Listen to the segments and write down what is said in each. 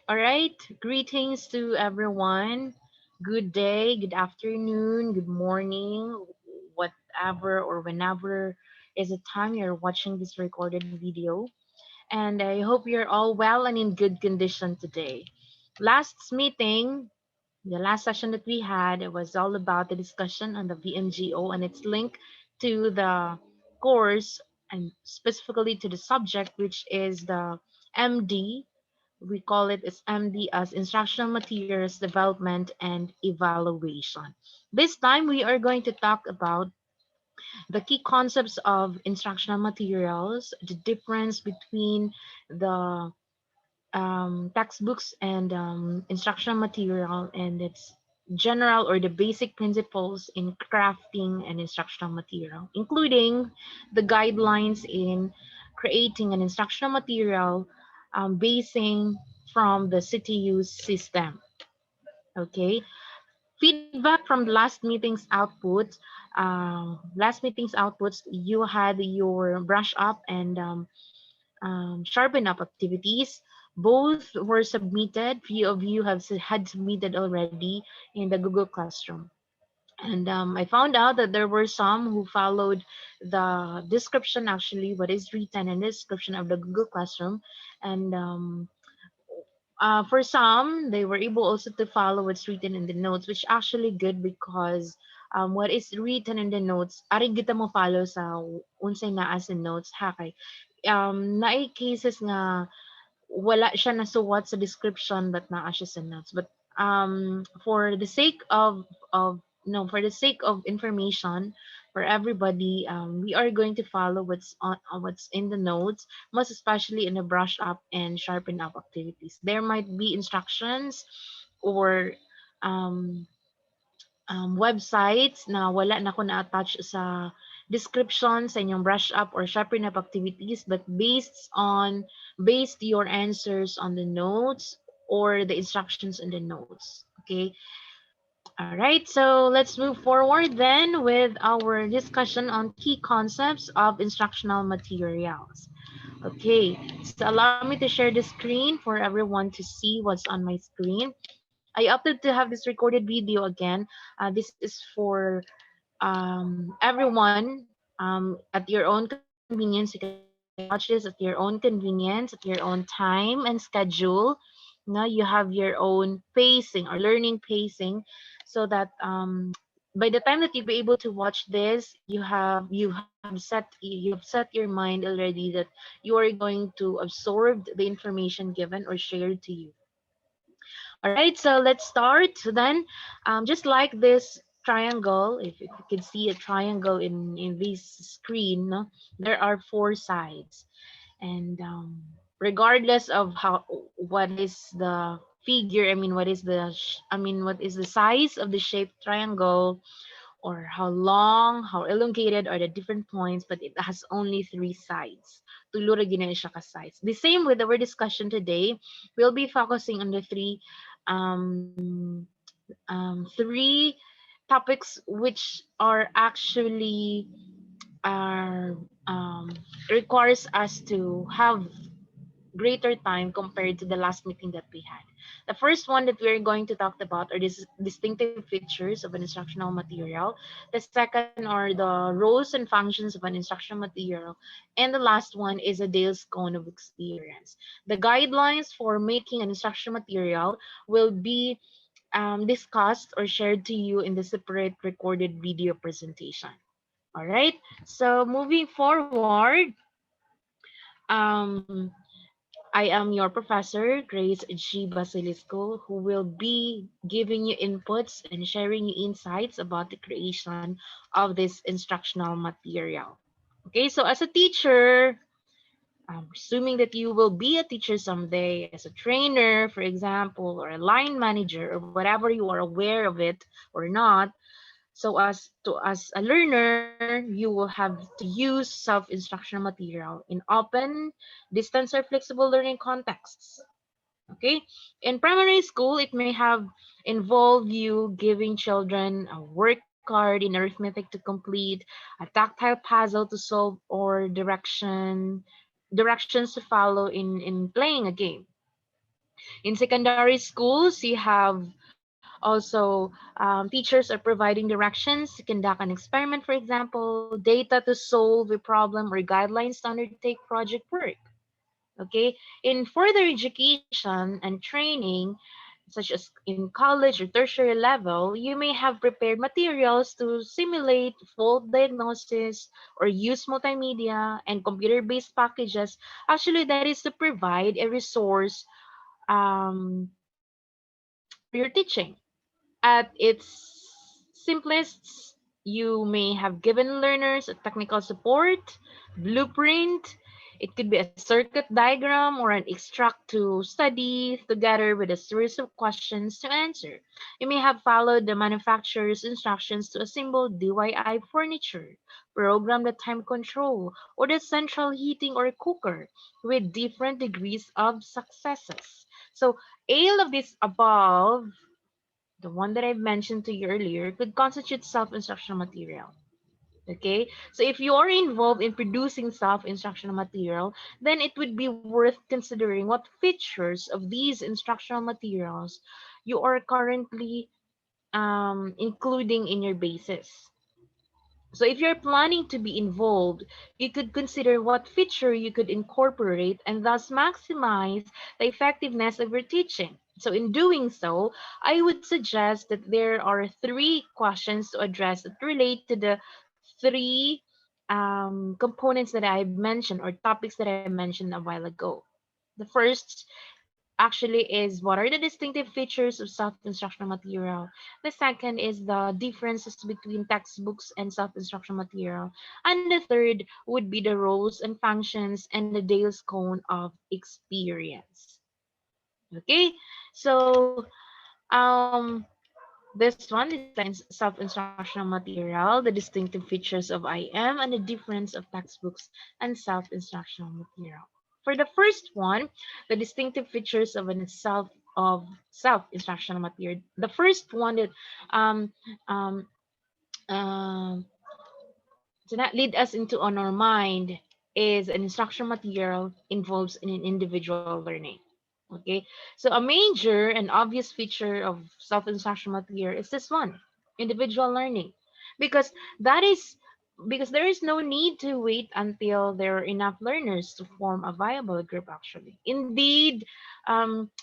All right, greetings to everyone. Good day, good afternoon, good morning, whatever or whenever is the time you're watching this recorded video. And I hope you're all well and in good condition today. Last meeting, the last session that we had, it was all about the discussion on the VMGO and its link to the course and specifically to the subject, which is the MD. We call it as MD as Instructional Materials Development and Evaluation. This time we are going to talk about the key concepts of instructional materials, the difference between the textbooks and instructional material, and its general or the basic principles in crafting an instructional material, including the guidelines in creating an instructional material basing from the CTU system. Okay, feedback from the last meeting's outputs, you had your brush up and sharpen up activities. Both were submitted. Few of you had submitted already in the Google Classroom. And I found out that there were some who followed the description, actually, what is written in the description of the Google Classroom. And for some, they were able also to follow what's written in the notes, which actually good because what is written in the notes, ari kita mo follow sa unsay naa sa notes ha kay naay cases nga wala siya nasuwat sa description but naa siya sa notes. But for the sake of no for the sake of information for everybody, we are going to follow what's in the notes, most especially in the brush up and sharpen up activities. There might be instructions or um, websites na wala na ko na-attach sa description sa inyong brush up or sharpen up activities, but based your answers on the notes or the instructions in the notes. Okay. All right. So let's move forward then with our discussion on key concepts of instructional materials. Okay. So allow me to share the screen for everyone to see what's on my screen. I opted to have this recorded video again. This is for everyone at your own convenience. You can watch this at your own convenience, at your own time and schedule. Now you have your own pacing or learning pacing, so that by the time that you'll be able to watch this, you have set your mind already that you are going to absorb the information given or shared to you. All right, so let's start. So then, just like this triangle, if you can see a triangle in this screen, no, there are four sides, and regardless of what is the figure, what is the size of the shaped triangle, or how long, how elongated are the different points, but it has only three sides. Tulo ra gyud na siya ka sides. The same with our discussion today, we'll be focusing on the um, three topics which are actually are requires us to have greater time compared to the last meeting that we had. The first one that we're going to talk about are these distinctive features of an instructional material. The second are the roles and functions of an instructional material. And the last one is a Dale's cone of experience. The guidelines for making an instructional material will be discussed or shared to you in the separate recorded video presentation. All right. So moving forward, um, I am your professor, Grace G. Basilisco, who will be giving you inputs and sharing you insights about the creation of this instructional material. Okay, so as a teacher, I'm assuming that you will be a teacher someday, as a trainer, for example, or a line manager, or whatever you are aware of it or not. So as a learner, you will have to use self-instructional material in open, distance, or flexible learning contexts. Okay? In primary school, it may have involved you giving children a word card in arithmetic to complete, a tactile puzzle to solve, or directions to follow in playing a game. In secondary schools, you have also teachers are providing directions to conduct an experiment, for example, data to solve a problem, or guidelines to undertake project work. Okay, in further education and training, such as in college or tertiary level, you may have prepared materials to simulate fault diagnosis or use multimedia and computer-based packages. Actually, that is to provide a resource um, for your teaching. At its simplest, you may have given learners a technical support, blueprint. It could be a circuit diagram or an extract to study together with a series of questions to answer. You may have followed the manufacturer's instructions to assemble DIY furniture, program the time control, or the central heating or cooker with different degrees of successes. So, all of this above, the one that I've mentioned to you earlier, could constitute self-instructional material. Okay, so if you are involved in producing self-instructional material, then it would be worth considering what features of these instructional materials you are currently including in your basis. So if you're planning to be involved, you could consider what feature you could incorporate and thus maximize the effectiveness of your teaching. So in doing so, I would suggest that there are three questions to address that relate to the three components that I mentioned, or topics that I mentioned a while ago. The first actually is, what are the distinctive features of self-instructional material? The second is the differences between textbooks and self-instructional material. And the third would be the roles and functions and the Dale's cone of experience. Okay, so um, this one is self-instructional material, the distinctive features of IM, and the difference of textbooks and self-instructional material. For the first one, the distinctive features of an self-instructional material. The first one that um, um, um, to not lead us into on our mind is an instructional material involves in an individual learning. Okay, so a major and obvious feature of self-instructional material is this one: individual learning, because that is because there is no need to wait until there are enough learners to form a viable group. Actually, indeed,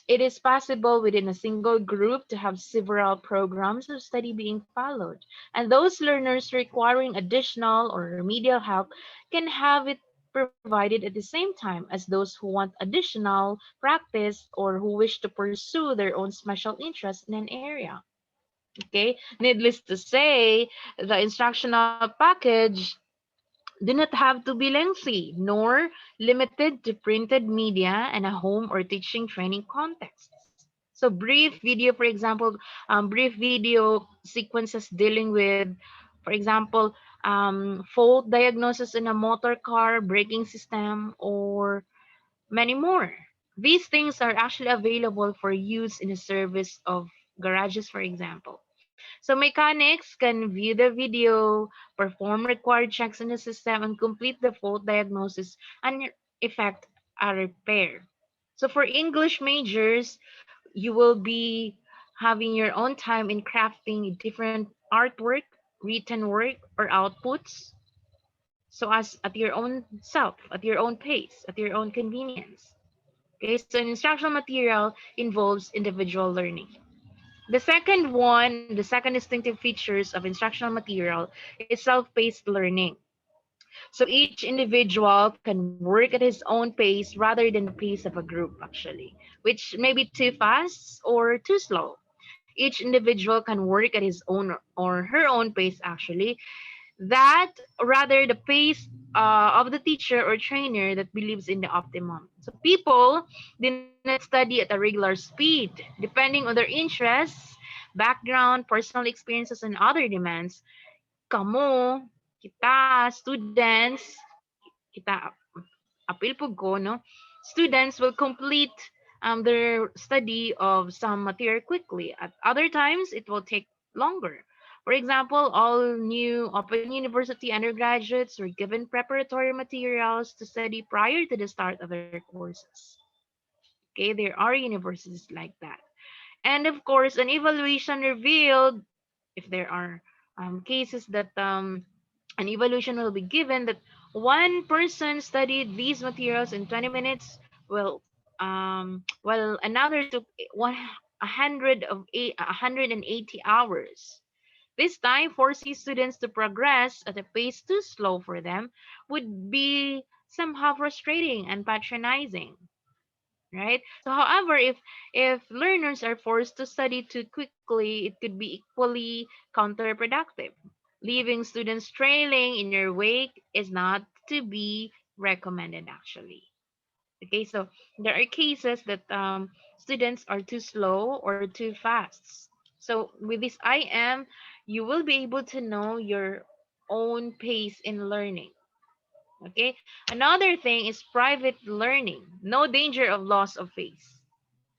it is possible within a single group to have several programs of study being followed, and those learners requiring additional or remedial help can have it provided at the same time as those who want additional practice or who wish to pursue their own special interest in an area. Okay, needless to say, the instructional package do not have to be lengthy nor limited to printed media and a home or teaching training contexts. So brief video, for example, brief video sequences dealing with, for example, fault diagnosis in a motor car, braking system, or many more. These things are actually available for use in the service of garages, for example. So mechanics can view the video, perform required checks in the system, and complete the fault diagnosis and effect a repair. So for English majors, you will be having your own time in crafting different artwork, written work, or outputs. So as at your own self, at your own pace, at your own convenience. Okay, so an instructional material involves individual learning. The second distinctive features of instructional material is self-paced learning. So each individual can work at his own pace rather than the pace of a group, actually, which may be too fast or too slow. Each individual can work at his own or her own pace, actually, that rather the pace of the teacher or trainer that believes in the optimum. So people do not study at a regular speed. Depending on their interests, background, personal experiences, and other demands, kamo, kita, students, kita, apil po go, no? Students will complete their study of some material quickly. At other times, it will take longer. For example, all new Open University undergraduates were given preparatory materials to study prior to the start of their courses. Okay, there are universities like that. And of course, an evaluation revealed, if there are cases that an evaluation will be given, that one person studied these materials in 20 minutes, well, another took 180 hours. This time, forcing students to progress at a pace too slow for them would be somehow frustrating and patronizing, right? So however, if learners are forced to study too quickly, it could be equally counterproductive. Leaving students trailing in your wake is not to be recommended, actually. Okay, so there are cases that students are too slow or too fast. So with this IM, you will be able to know your own pace in learning. Okay, another thing is private learning. No danger of loss of pace.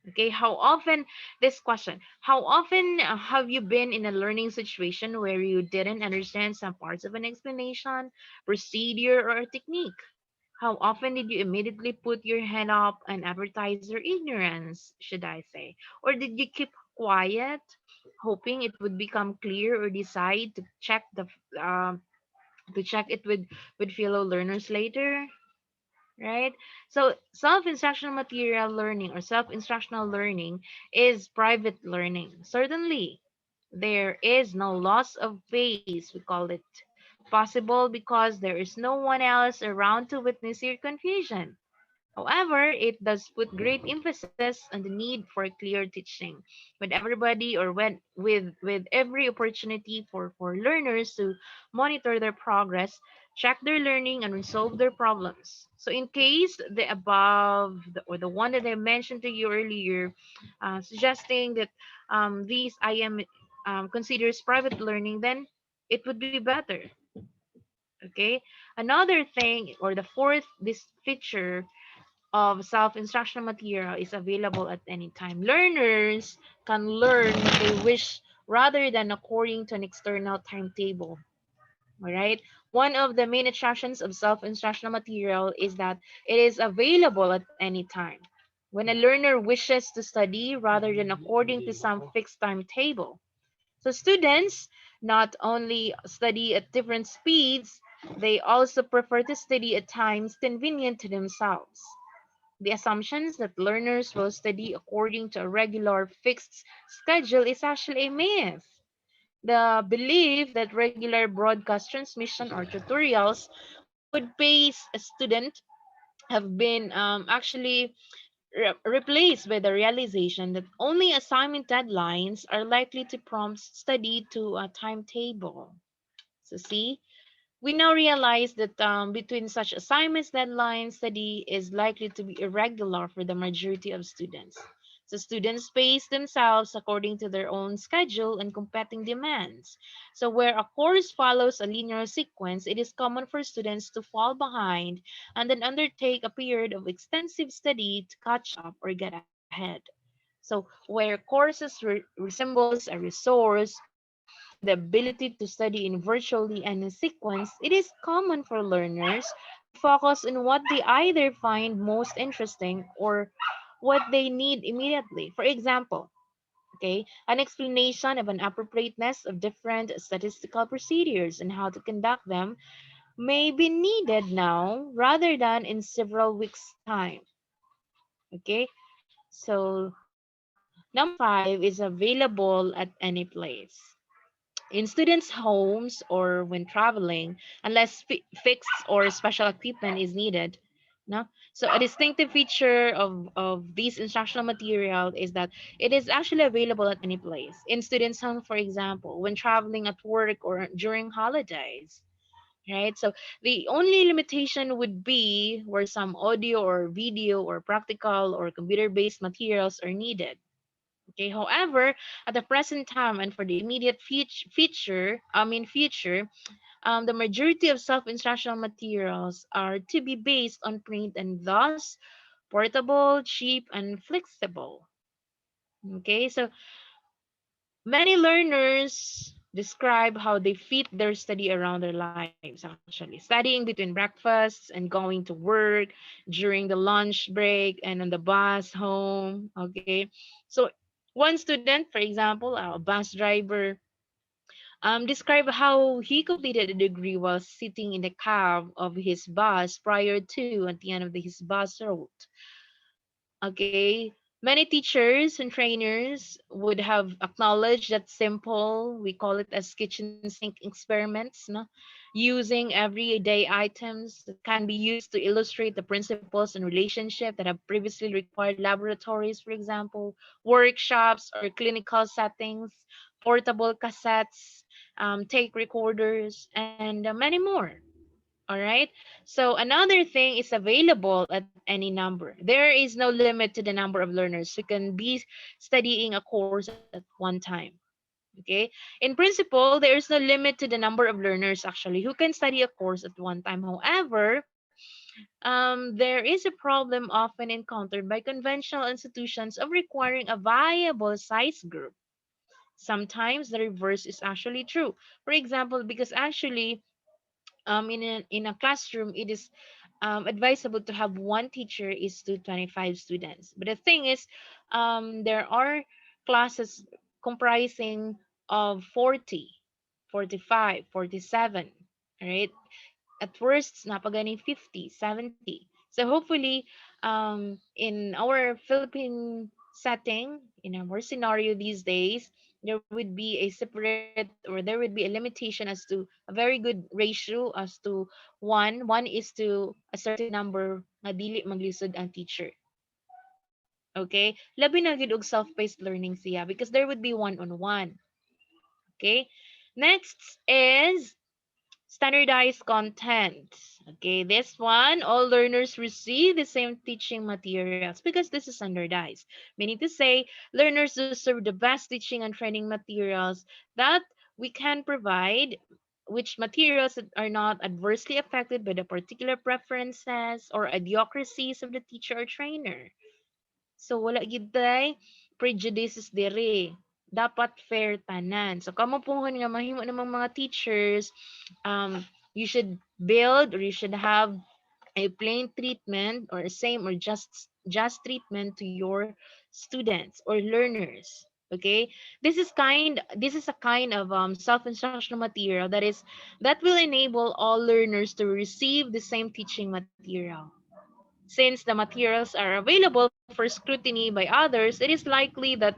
Okay, how often, this question, how often have you been in a learning situation where you didn't understand some parts of an explanation, procedure, or technique? How often did you immediately put your hand up and advertise your ignorance, should I say? Or did you keep quiet, hoping it would become clear, or decide um, to check it with fellow learners later? Right? So self-instructional material learning or self-instructional learning is private learning. Certainly, there is no loss of pace, we call it, possible because there is no one else around to witness your confusion. However, it does put great emphasis on the need for clear teaching with everybody, or with every opportunity for learners to monitor their progress, check their learning, and resolve their problems. So in case the above or the one that I mentioned to you earlier, suggesting that these I am considers private learning, then it would be better. Okay. Another thing, or the fourth, this feature of self-instructional material is available at any time. Learners can learn what they wish rather than according to an external timetable. All right. One of the main attractions of self-instructional material is that it is available at any time. When a learner wishes to study rather than according to some fixed timetable. So students not only study at different speeds, they also prefer to study at times convenient to themselves. The assumptions that learners will study according to a regular fixed schedule is actually a myth. The belief that regular broadcast transmission or tutorials would pace a student have been actually replaced by the realization that only assignment deadlines are likely to prompt study to a timetable. So see, we now realize that between such assignments deadlines, study is likely to be irregular for the majority of students. So students pace themselves according to their own schedule and competing demands. So where a course follows a linear sequence, it is common for students to fall behind and then undertake a period of extensive study to catch up or get ahead. So where courses resembles a resource with the ability to study in virtually any sequence, it is common for learners to focus on what they either find most interesting or what they need immediately. For example, okay, an explanation of an appropriateness of different statistical procedures and how to conduct them may be needed now rather than in several weeks' time. Okay, so number five is available at any place. In students' homes or when traveling, unless fixed or special equipment is needed. No? So a distinctive feature of this instructional material is that it is actually available at any place. In students' home, for example, when traveling at work or during holidays. Right? So the only limitation would be where some audio or video or practical or computer-based materials are needed. Okay, however, at the present time and for the immediate future, the majority of self-instructional materials are to be based on print and thus portable, cheap, and flexible. Okay, so many learners describe how they fit their study around their lives, actually. Studying between breakfasts and going to work, during the lunch break, and on the bus home. Okay. So, one student, for example, a bus driver, describe how he completed a degree while sitting in the cab of his bus prior to at the end of his bus route. Okay, many teachers and trainers would have acknowledged that simple, we call it as kitchen sink experiments, no? Using everyday items that can be used to illustrate the principles and relationship that have previously required laboratories, for example, workshops or clinical settings, portable cassettes, tape recorders, and many more. All right. So another thing is available at any number. There is no limit to the number of learners who can be studying a course at one time. Okay. In principle, there is no limit to the number of learners actually who can study a course at one time. However, there is a problem often encountered by conventional institutions of requiring a viable size group. Sometimes the reverse is actually true. For example, because actually in a classroom it is advisable to have one teacher is to 25 students, but the thing is there are classes comprising of 40, 45, 47. All right, at worst napaganing 50, 70. So hopefully in our Philippine setting, in our scenario these days, there would be a separate, or there would be a limitation as to a very good ratio as to one is to a certain number nga dili maglisod ang teacher. Okay, labi na gid og self-paced learning siya because there would be one on one. Okay, next is standardized content. Okay, this one, all learners receive the same teaching materials because this is standardized. Meaning to say, learners deserve the best teaching and training materials that we can provide, which materials that are not adversely affected by the particular preferences or idiocracies of the teacher or trainer. So wala gid day prejudices diri. Dapat fair tanan. So kamo pohon nga mahimo namang mga teachers, you should build or you should have a plain treatment or same or just treatment to your students or learners. Okay, this is a kind of self-instructional material that will enable all learners to receive the same teaching material. Since the materials are available for scrutiny by others, it is likely that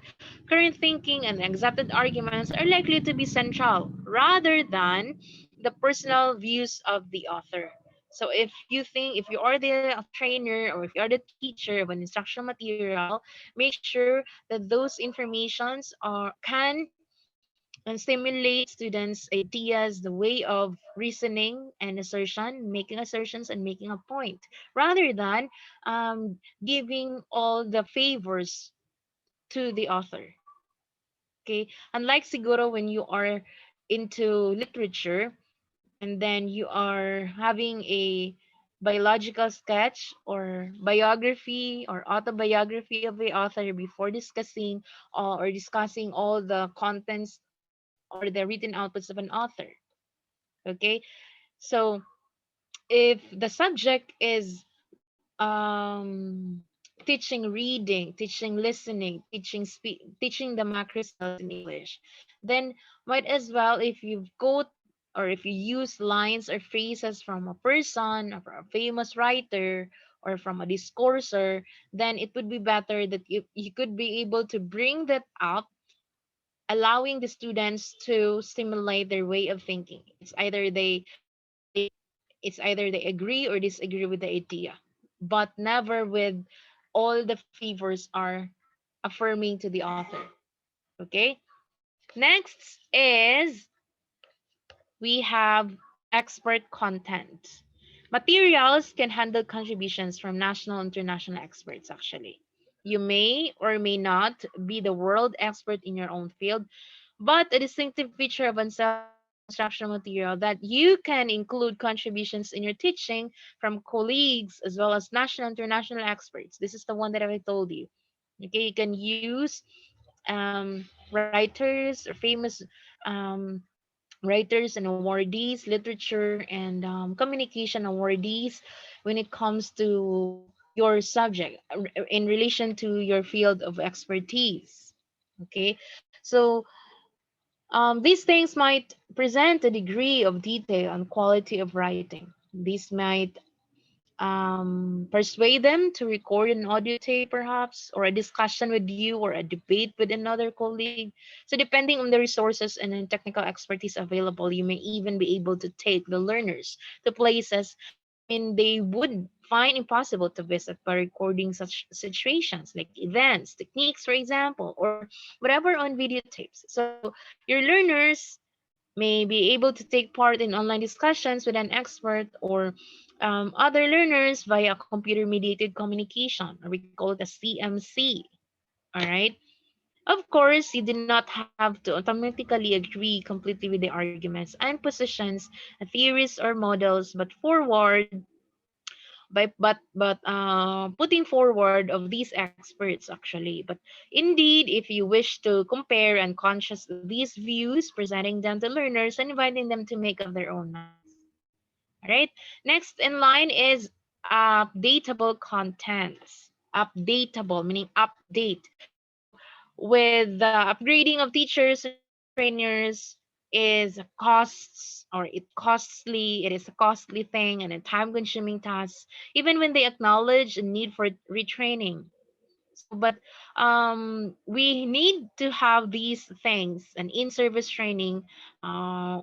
current thinking and accepted arguments are likely to be central rather than the personal views of the author. So if you are the trainer or if you are the teacher of an instructional material, make sure that those informations are can and stimulate students' ideas, the way of reasoning and assertion, making assertions and making a point, rather than giving all the favors to the author. Okay, unlike siguro when you are into literature and then you are having a biological sketch or biography or autobiography of the author before discussing or discussing all the contents or the written outputs of an author. Okay, so if the subject is um, teaching reading, teaching listening, teaching the macro skills in English, then might as well if you quote or if you use lines or phrases from a person or from a famous writer or from a discourser, then it would be better that you could be able to bring that up, allowing the students to stimulate their way of thinking. They it's either they agree or disagree with the idea, but never with all the favors are affirming to the author. Okay? Next is we have expert content. Materials can handle contributions from national and international experts actually. You may or may not be the world expert in your own field, but a distinctive feature of instructional material that you can include contributions in your teaching from colleagues as well as national and international experts. This is the one that I told you. Okay, you can use writers or famous um, writers and awardees, literature and communication awardees when it comes to your subject in relation to your field of expertise. Okay, so these things might present a degree of detail and quality of writing. These might persuade them to record an audio tape, perhaps, or a discussion with you, or a debate with another colleague. So, depending on the resources and the technical expertise available, you may even be able to take the learners to places, they would find impossible to visit by recording such situations like events, techniques, for example, or whatever on videotapes. So, your learners may be able to take part in online discussions with an expert or other learners via computer mediated communication, or we call it a CMC. All right. Of course, you do not have to automatically agree completely with the arguments and positions, theories, or models, but putting forward of these experts actually. But indeed, if you wish to compare and contrast these views, presenting them to learners and inviting them to make up their own minds. All right. Next in line is updatable contents. Updatable meaning update. So with the upgrading of teachers and trainers is costs, or it is a costly thing and a time consuming task, even when they acknowledge a need for retraining. So but we need to have these things, and in-service training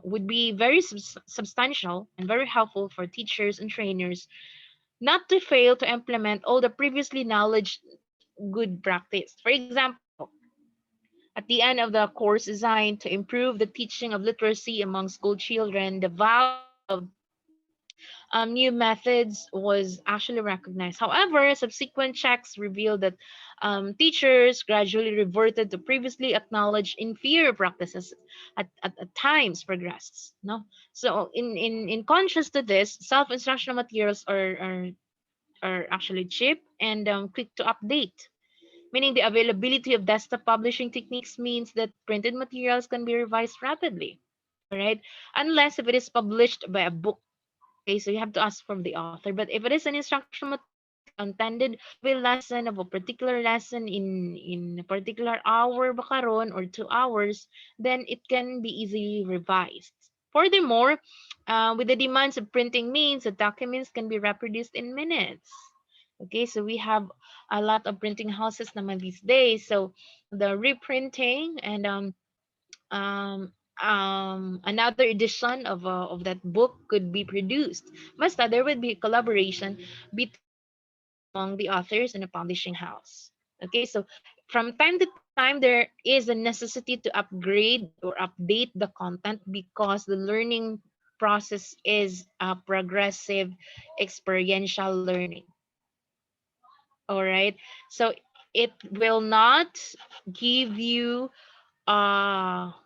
would be very substantial and very helpful for teachers and trainers not to fail to implement all the previously knowledge good practice. For example, at the end of the course designed to improve the teaching of literacy among school children, the value of new methods was actually recognized. However, subsequent checks revealed that teachers gradually reverted to previously acknowledged inferior practices at times progressed. No, so in contrast to this, self-instructional materials are actually cheap and quick to update, meaning the availability of desktop publishing techniques means that printed materials can be revised rapidly. All right, unless if it is published by a book. Okay, so you have to ask from the author. But if it is an instructional materials like intended to be lesson of a particular lesson in a particular hour bakaron or 2 hours, then it can be easily revised. Furthermore, with the demands of printing means, the documents can be reproduced in minutes. Okay, so we have a lot of printing houses naman these days. So the reprinting and another edition of that book could be produced. Basta there would be collaboration between or among the authors and the publishing house. Okay, so from time to time there is a necessity to upgrade or update the content because the learning process is a progressive experiential learning. All right, so it will not give you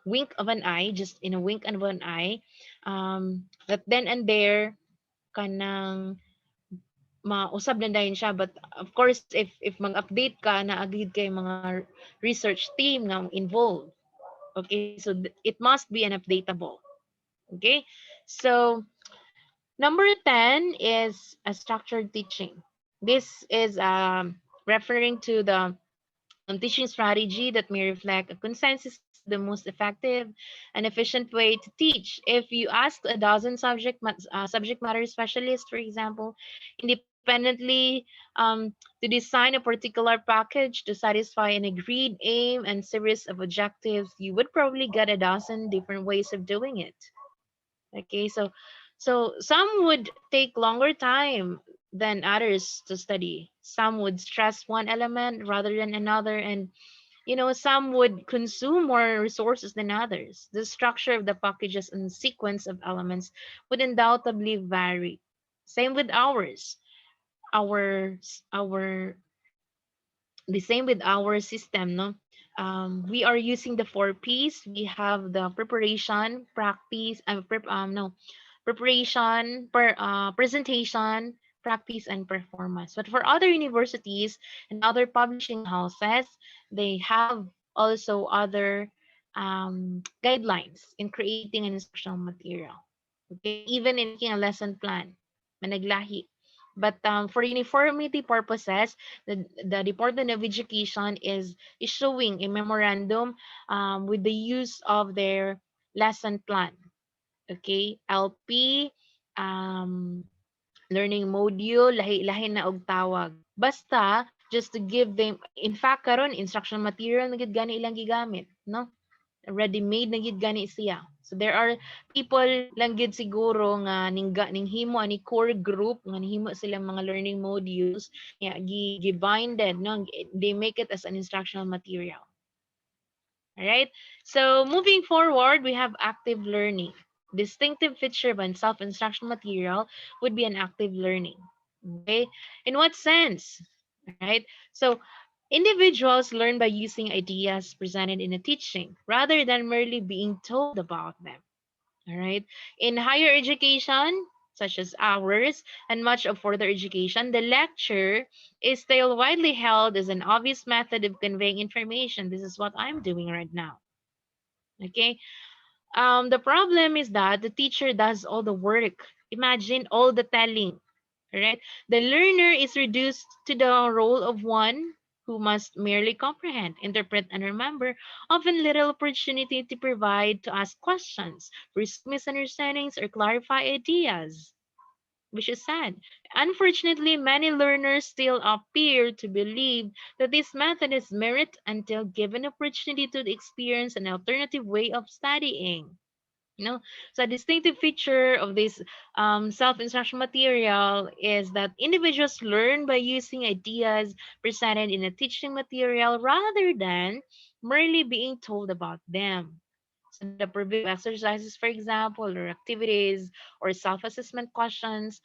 wink of an eye, just in a wink of an eye, that then and there kanang mausab na dayon siya. But of course, if mag-update ka, naagid kay mga research team nga involved. Okay, so it must be an updatable. Okay, so number 10 is a structured teaching. This is referring to the teaching strategy that may reflect a consensus of the most effective and efficient way to teach. If you ask a dozen subject matter specialists, for example, independently, to design a particular package to satisfy an agreed aim and series of objectives, you would probably get a dozen different ways of doing it. Okay, so some would take longer time than others to study. Some would stress one element rather than another, and some would consume more resources than others. The structure of the packages and sequence of elements would undoubtedly vary. Same with ours. Our the same with our system, no? We are using the 4 P's. We have the preparation, practice, no, preparation, presentation, practice, and performance. But for other universities and other publishing houses, they have also other guidelines in creating an instructional material. Okay, even in making a lesson plan, managlahi. But for uniformity purposes, the Department of Education is issuing a memorandum with the use of their lesson plan. Okay, LP, um, learning module, lahi-lahi na og tawag. Basta, just to give them, in fact, karon instructional material na gid gani ilang gigamit, no? Ready-made na gid gani siya. So there are people lang gid siguro nga ning himo ani core group nga nihimo silang mga learning modules ya gi-binded, no? They make it as an instructional material. All right. So moving forward, we have active learning. Distinctive feature of a self-instructional material would be an active learning. Okay. In what sense? All right. So individuals learn by using ideas presented in a teaching rather than merely being told about them. All right. In higher education, such as ours and much of further education, the lecture is still widely held as an obvious method of conveying information. This is what I'm doing right now. Okay. The problem is that the teacher does all the work. Imagine all the telling. Right? The learner is reduced to the role of one who must merely comprehend, interpret, and remember, often little opportunity to provide to ask questions, resolve misunderstandings, or clarify ideas, which is sad. Unfortunately, many learners still appear to believe that this method is merit until given opportunity to experience an alternative way of studying. So a distinctive feature of this self-instruction material is that individuals learn by using ideas presented in a teaching material rather than merely being told about them. So the purview of exercises, for example, or activities or self-assessment questions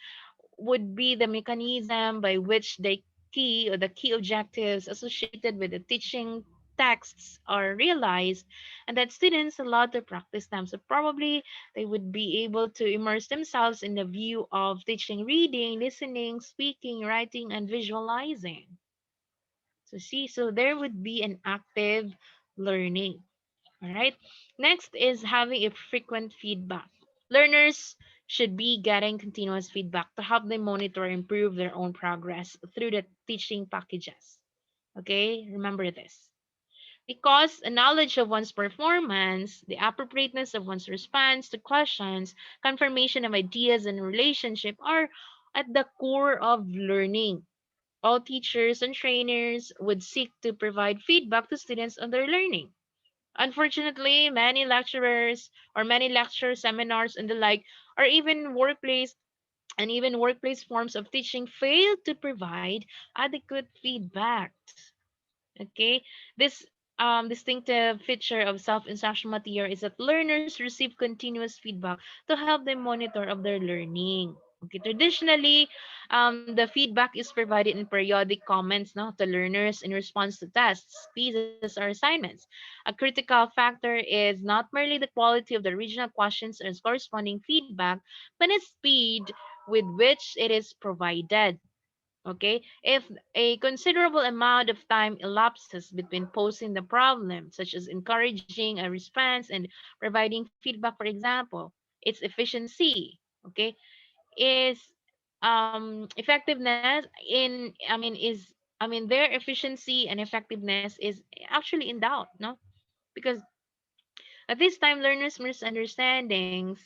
would be the mechanism by which the key objectives associated with the teaching texts are realized, and that students allowed to practice them. So probably they would be able to immerse themselves in the view of teaching reading, listening, speaking, writing, and visualizing. So see, so there would be an active learning. All right. Next is having a frequent feedback. Learners should be getting continuous feedback to help them monitor and improve their own progress through the teaching packages. Okay, remember this. Because a knowledge of one's performance, the appropriateness of one's response to questions, confirmation of ideas and relationship are at the core of learning. All teachers and trainers would seek to provide feedback to students on their learning. Unfortunately, many lecturers or many lecture seminars and the like, or even workplace forms of teaching fail to provide adequate feedback. Okay, this distinctive feature of self-instruction material is that learners receive continuous feedback to help them monitor of their learning. Okay, traditionally, the feedback is provided in periodic comments, no, to learners in response to tests, quizzes, or assignments. A critical factor is not merely the quality of the original questions and corresponding feedback, but the speed with which it is provided. Okay, if a considerable amount of time elapses between posing the problem, such as encouraging a response and providing feedback, for example, its efficiency, okay, is effectiveness in I mean their efficiency and effectiveness is actually in doubt, no? Because at this time learners' misunderstandings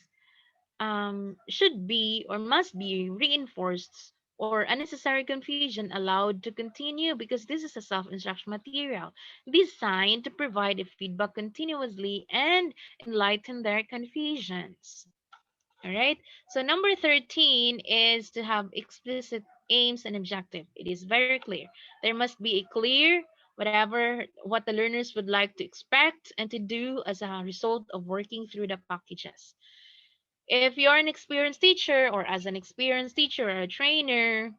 should be or must be reinforced, or unnecessary confusion allowed to continue, because this is a self-instruction material designed to provide a feedback continuously and enlighten their confusions. All right. So number 13 is to have explicit aims and objective. It is very clear. There must be a clear what the learners would like to expect and to do as a result of working through the packages. If you're an experienced teacher, or as an experienced teacher or a trainer,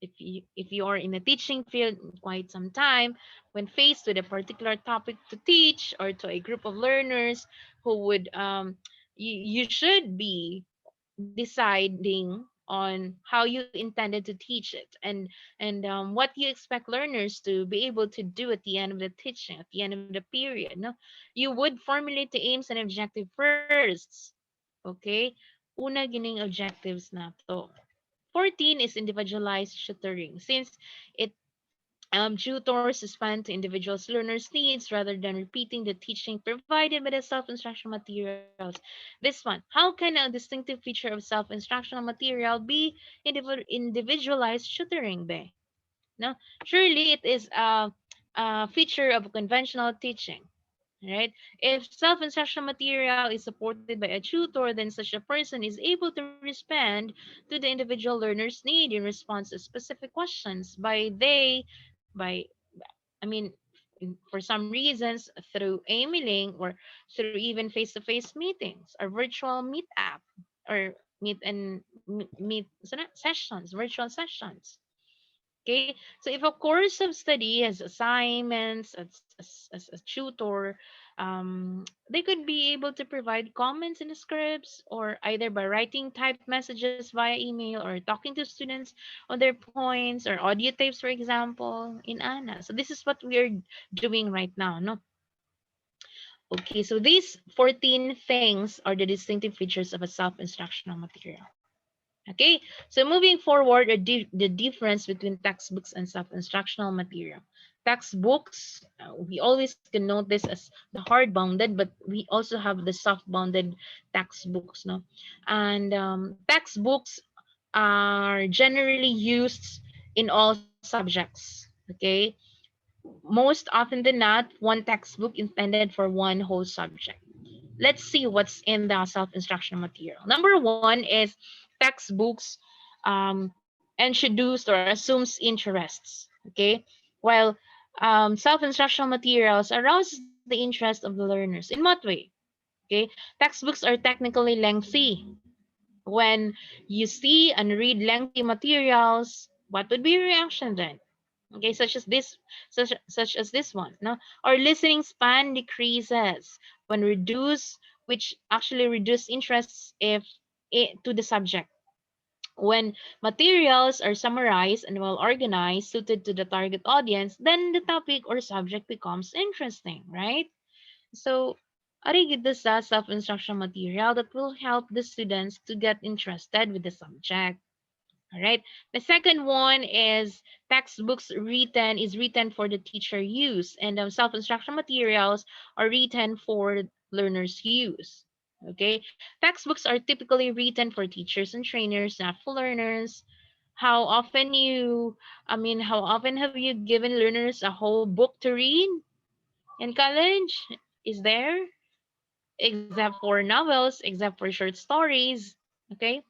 if you are in the teaching field quite some time, when faced with a particular topic to teach or to a group of learners who would you should be deciding on how you intended to teach it, and what you expect learners to be able to do at the end of the teaching, at the end of the period. No, you would formulate the aims and objective first. Okay, una gining objectives na to. 14 is individualized tutoring, since it tutors respond to individuals' learners' needs rather than repeating the teaching provided by the self-instructional materials. This one, how can a distinctive feature of self-instructional material be individualized tutoring, be? No, surely it is a feature of conventional teaching, right? If self-instructional material is supported by a tutor, then such a person is able to respond to the individual learner's need in response to specific questions by I mean, for some reasons, through emailing or through even face-to-face meetings or virtual meet app or sessions, virtual sessions. Okay, so if a course of study has assignments as a tutor, they could be able to provide comments in the scripts or either by writing typed messages via email or talking to students on their points or audio tapes, for example, in ANA. So this is what we are doing right now, no? Okay, so these 14 things are the distinctive features of a self-instructional material. Okay, so moving forward, the difference between textbooks and self-instructional material. Textbooks, we always can note this as the hard-bounded, but we also have the soft-bounded textbooks, no? And textbooks are generally used in all subjects. Okay, most often than not, one textbook intended for one whole subject. Let's see what's in the self-instructional material. Number one is textbooks introduced or assumes interests. Okay, while self-instructional materials arouses the interest of the learners. In what way? Okay, textbooks are technically lengthy. When you see and read lengthy materials, what would be your reaction then? Okay, such as this one, no? Or listening span decreases when reduce, which actually reduce interests if to the subject. When materials are summarized and well organized, suited to the target audience, then the topic or subject becomes interesting, right? So, arigid sa self-instruction material that will help the students to get interested with the subject. All right. The second one is textbooks written for the teacher use, and self-instruction materials are written for learners use. Okay. Textbooks are typically written for teachers and trainers, not for learners. How often how often have you given learners a whole book to read in college? Is there? Except for novels, except for short stories. Okay,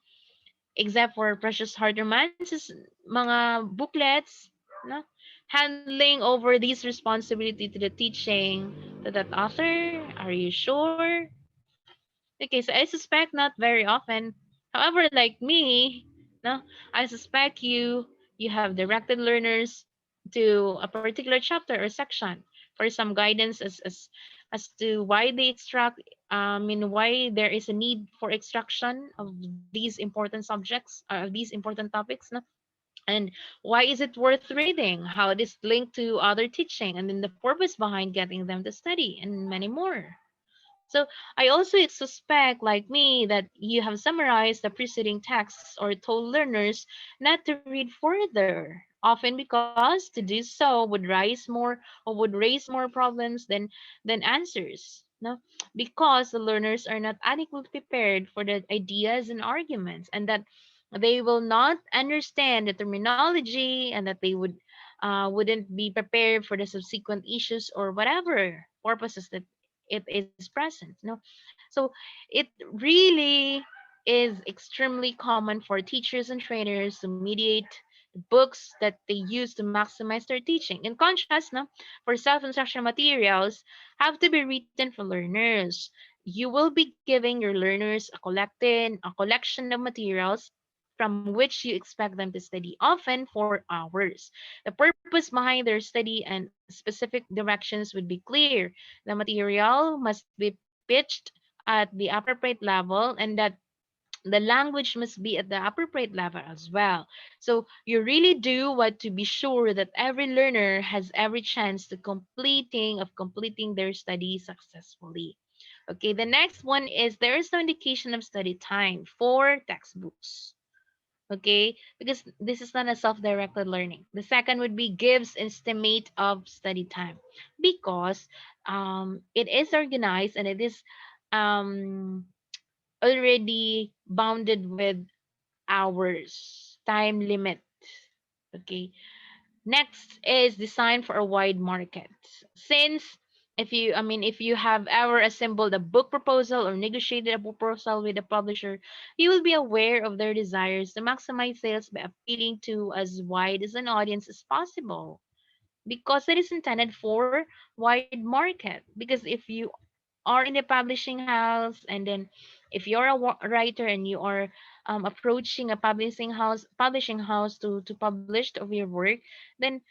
except for Precious Heart Romances, mga booklets, no? Handling over this responsibility to the teaching to that author. Are you sure? Okay, so I suspect not very often. However, like me, no, I suspect you have directed learners to a particular chapter or section for some guidance as to why they extract why there is a need for extraction of these important subjects these important topics, no? And why is it worth reading, how it is linked to other teaching, and then the purpose behind getting them to study, and many more. So I also suspect, like me, that you have summarized the preceding texts or told learners not to read further, often because to do so would raise more problems than answers. No, because the learners are not adequately prepared for the ideas and arguments, and that they will not understand the terminology, and that they wouldn't be prepared for the subsequent issues or whatever purposes that it is present, no? So it really is extremely common for teachers and trainers to mediate books that they use to maximize their teaching. In contrast, no, for self-instruction materials have to be written for learners. You will be giving your learners a collection of materials from which you expect them to study, often for hours. The purpose behind their study and specific directions would be clear. The material must be pitched at the appropriate level, and that The language must be at the appropriate level as well. So you really do want to be sure that every learner has every chance to completing their study successfully. Okay, the next one is there is no indication of study time for textbooks. Okay, because this is not a self-directed learning. The second would be gives estimate of study time, because it is organized and it is um, already bounded with hours, time limit. Okay. Next is design for a wide market. Since if you have ever assembled a book proposal or negotiated a proposal with a publisher, you will be aware of their desires to maximize sales by appealing to as wide as an audience as possible, because it is intended for wide market. Because if you are in a publishing house, and then if you're a writer and you are approaching a publishing house to publish of your work, then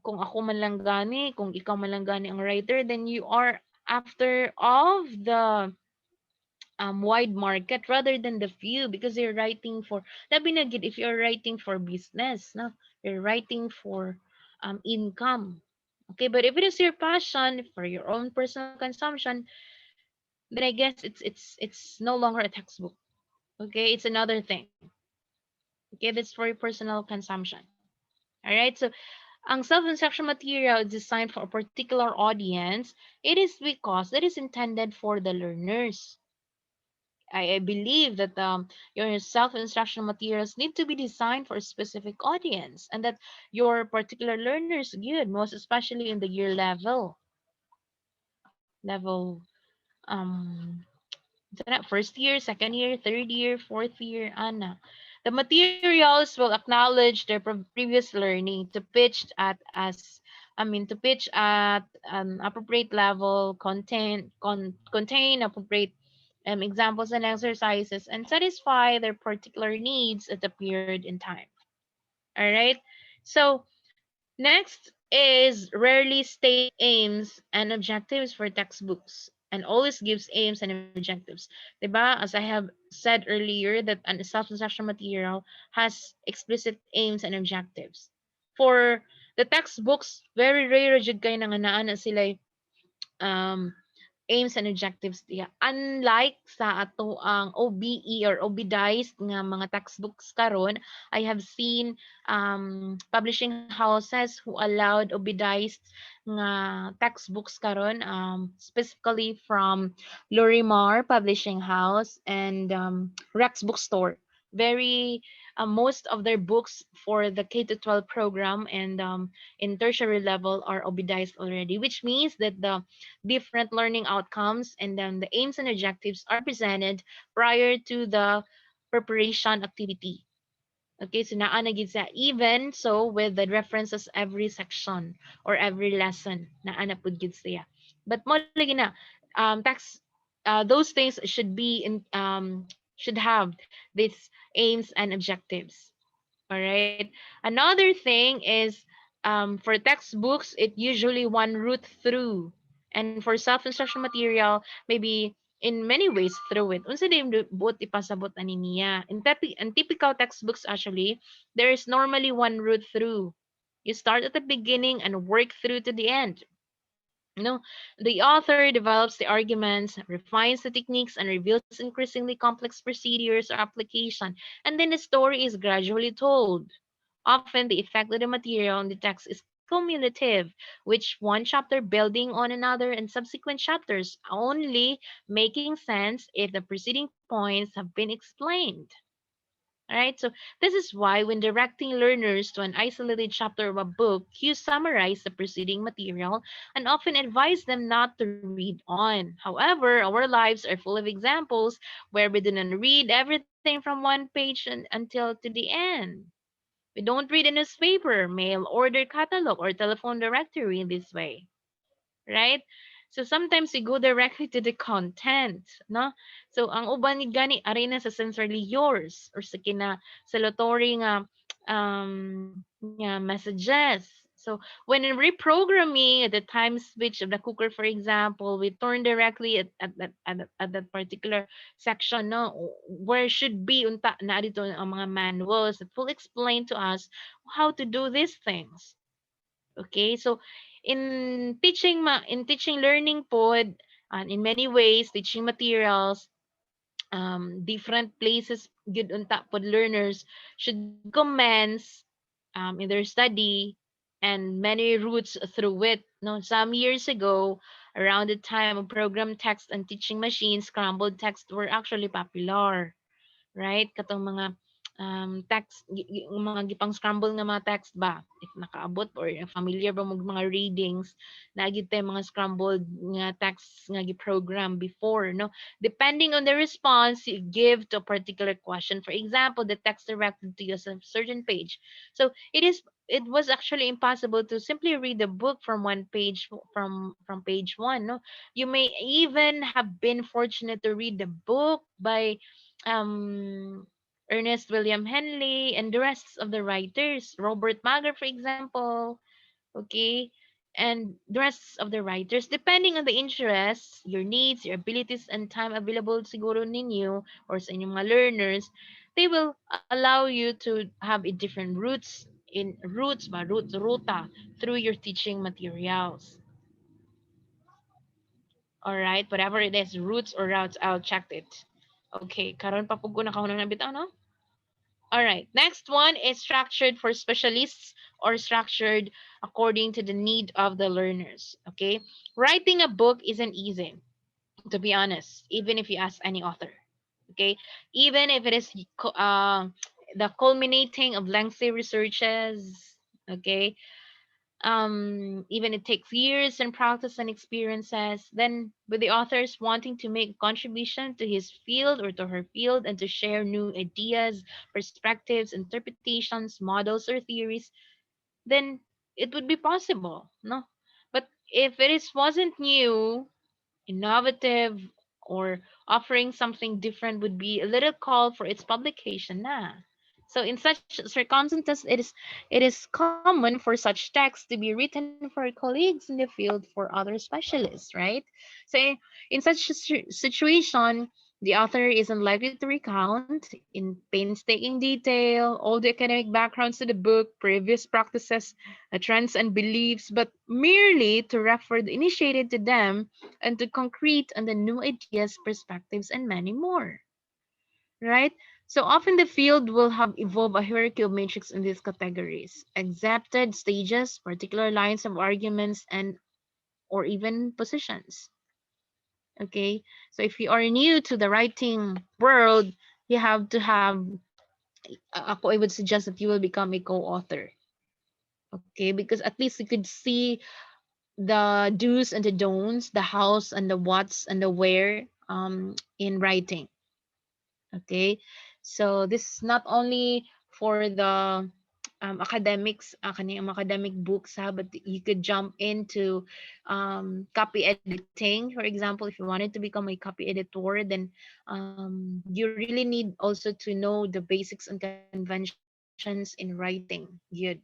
kung ako man lang gani, kung ikaw man lang gani ang writer, then you are after of the wide market rather than the few, because you're writing for labi na gid if you're writing for business, no, you're writing for income. Okay, but if it is your passion for your own personal consumption, then I guess it's no longer a textbook. Okay, it's another thing. Okay, that's for your personal consumption. All right, so ang self-instruction material is designed for a particular audience. It is because it is intended for the learners. I believe that your self-instruction materials need to be designed for a specific audience, and that your particular learners good, most especially in the year level ito na, first year, second year, third year, fourth year, ana. The materials will acknowledge their previous learning to pitch at as to pitch at an appropriate level, contain appropriate examples and exercises, and satisfy their particular needs at the period in time. All right. So next is rarely state aims and objectives for textbooks, and always gives aims and objectives. Diba? As I have said earlier, that an self-instruction material has explicit aims and objectives. For the textbooks, very rare jud kay nanganaan na sila um aims and objectives diya. Unlike sa ato ang OBE or obidized nga mga textbooks karon, I have seen publishing houses who allowed obidized nga textbooks karon, specifically from Lorimar Publishing House and Rex Bookstore. Very most of their books for the K to 12 program and in tertiary level are obidized already, which means that the different learning outcomes and then the aims and objectives are presented prior to the preparation activity. Okay, so naa na gid siya. Even so with the references every section or every lesson, naa na pud gid siya. But mo lagi na tax those things should be in should have these aims and objectives. All right. Another thing is for textbooks, it usually one route through. And for self-instruction material, maybe in many ways through it. Unsa din buot ipasabot ani niya. In typical textbooks actually, there is normally one route through. You start at the beginning and work through to the end. The author develops the arguments, refines the techniques, and reveals increasingly complex procedures or application, and then the story is gradually told. Often, the effect of the material on the text is cumulative, which one chapter building on another and subsequent chapters only making sense if the preceding points have been explained. Alright, so this is why when directing learners to an isolated chapter of a book, you summarize the preceding material and often advise them not to read on. However, our lives are full of examples where we do not read everything from one page until to the end. We don't read a newspaper, mail order catalog, or telephone directory in this way, right? So sometimes we go directly to the content, no? So ang uban ni gani ari na sa sensorily yours or sa kina salatory nga nga messages. So when in reprogramming at the time switch of the cooker, for example, we turn directly at that particular section, no, where should be unta na dito ang mga manuals that will explain to us how to do these things. Okay, so in teaching learning pod, and in many ways teaching materials, different places good unta pod learners should commence in their study and many routes through it. No, some years ago, around the time of program text and teaching machines, scrambled text were actually popular, right? Katong mga text mga gipang scramble nga mga text ba, if nakaabot or familiar ba mo mga readings na gid tay mga scrambled nga text nga gi-program before, no, depending on the response you give to a particular question. For example, the text directed to you a certain page, so it was actually impossible to simply read the book from one page, from page one, no. You may even have been fortunate to read the book by um Ernest William Henley and the rest of the writers, Robert Mager, for example, okay, and the rest of the writers, depending on the interests, your needs, your abilities, and time available siguro ninyo or sa inyong mga learners, they will allow you to have a different ruta through your teaching materials. All right, whatever it is, routes or routes, I'll check it. Okay, karon pa pug ko nakahunong na bitaw, no? All right. Next one is structured for specialists or structured according to the need of the learners. Okay. Writing a book isn't easy, to be honest, even if you ask any author. Okay. Even if it is the culminating of lengthy researches. Okay, even it takes years and practice and experiences, then with the authors wanting to make a contribution to his field or to her field and to share new ideas, perspectives, interpretations, models, or theories, then it would be possible, no. But if it is wasn't new, innovative, or offering something different, would be a little call for its publication na. So in such circumstances, it is common for such text to be written for colleagues in the field, for other specialists, right? So in such a situation, the author is unlikely to recount in painstaking detail all the academic backgrounds to the book, previous practices, trends, and beliefs, but merely to refer the initiated to them and to concrete on the new ideas, perspectives, and many more. Right? So often the field will have evolved a hierarchy of matrix in these categories, accepted stages, particular lines of arguments, and or even positions. Okay, so if you are new to the writing world, you have to have. I would suggest that you will become a co-author. Okay, because at least you could see the do's and the don'ts, the hows and the whats and the where in writing. Okay, so this is not only for the academics, academic books, ha, but you could jump into copy editing. For example, if you wanted to become a copy editor, then you really need also to know the basics and conventions in writing. Good.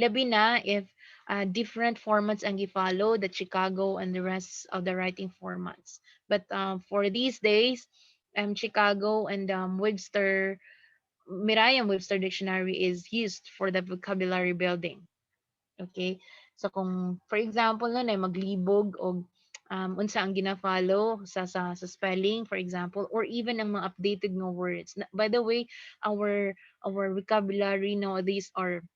Labi na if different formats ang follow, the Chicago and the rest of the writing formats. But for these days, Chicago and Merriam-Webster dictionary is used for the vocabulary building. Okay? So kung for example na maglibog og unsa ang gina-follow sa spelling, for example, or even ang mga updated nga words. By the way, our vocabulary nowadays are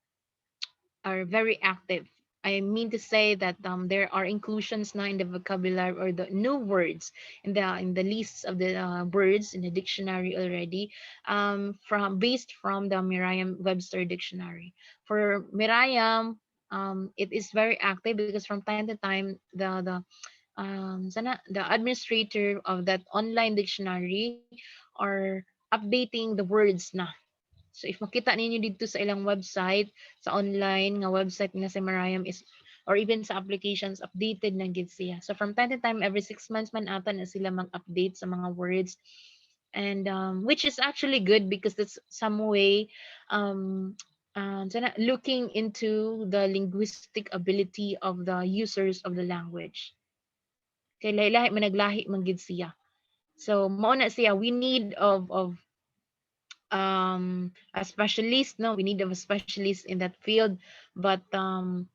very active. I mean to say that there are inclusions now in the vocabulary or the new words in the lists of the words in the dictionary already, from based from the Merriam-Webster dictionary. For Merriam, it is very active because from time to time the administrator of that online dictionary are updating the words na. So if makita ninyo dito sa ilang website, sa online nga website nga si Mariam is or even sa applications updated na gid siya. So from time to time every 6 months man ata na sila mag-update sa mga words, and which is actually good because that's some way um looking into the linguistic ability of the users of the language. Kay lahi managlahi man gid siya. So mao na siya, we need of a specialist, no, we need of a specialist in that field. But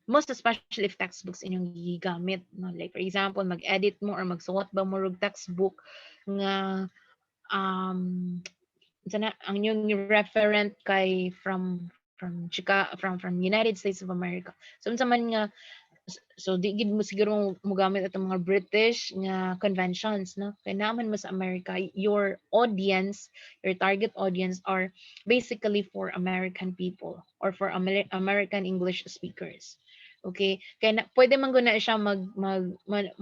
most especially if textbooks inyong gigamit, no, like for example mag-edit mo or magsuot ba mo og textbook nga sana ang yung referent kay from United States of America. So unsa man nga, so di gid mo siguro mo gamit atong mga British nga conventions, no, kay naman mo sa America, your audience, your target audience are basically for American people or for American English speakers. Okay, kaya na, pwede man guna siya mo